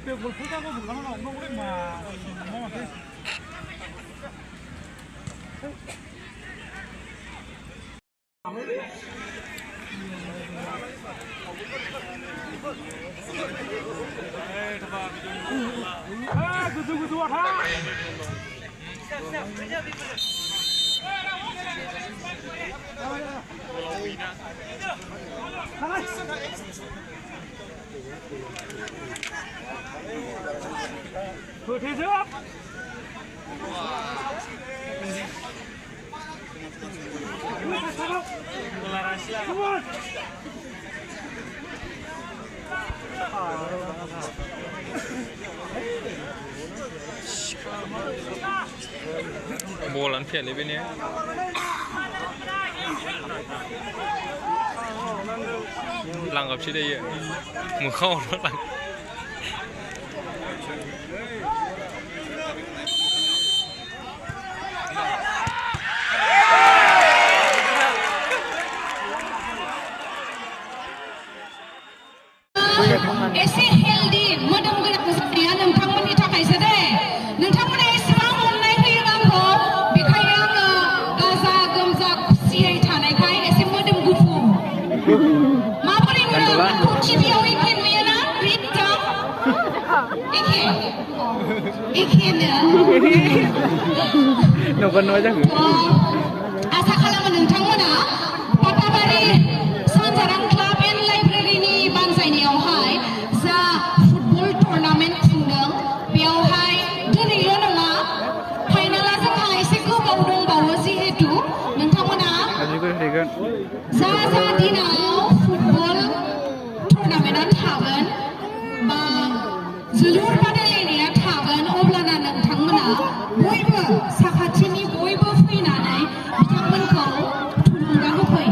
được một phút ra có một con nó không có mà nó mà thế cứ ha Thua thế trước. Bolan fel i bên này. Lăng gặp trên đây, một khâu nó lăng. एसे healthy मोदोम गोनां जानाया नोंथांमोननि थाखायसो दे नोंथांमोना एसेबां अननाय होयो आंखौ बेखायनो आङो गाजा गोमजा खुसियै थानायखाय एसे मोदोम गुफुर माबोरै नुयो आंखौ टिभियाव एखे नुयोना रिटा एखेनो नंगौ नङा जाखो आसा खालामो नोंथांमोना पाटाबारि सानजारां क्लाब एन्ड लाइब्रेरिनि बानजायनायावहाय जा फुटबल टुर्नामेन्ट खुंदों बेयावहाय दिनैल' नङा फाइनाला जोंहा एसे गोबाव दंबावो जिहेतु नोंथांमोना जा जा दिनाव फुटबल टुर्नामेन्टआ थागोन बा जोलुर बादायलायनाया थागोन अब्लाना नोंथांमोना बयबो साखाथिनि बयबो फैनानै बिथांमोनखौ थुलुंगा होफै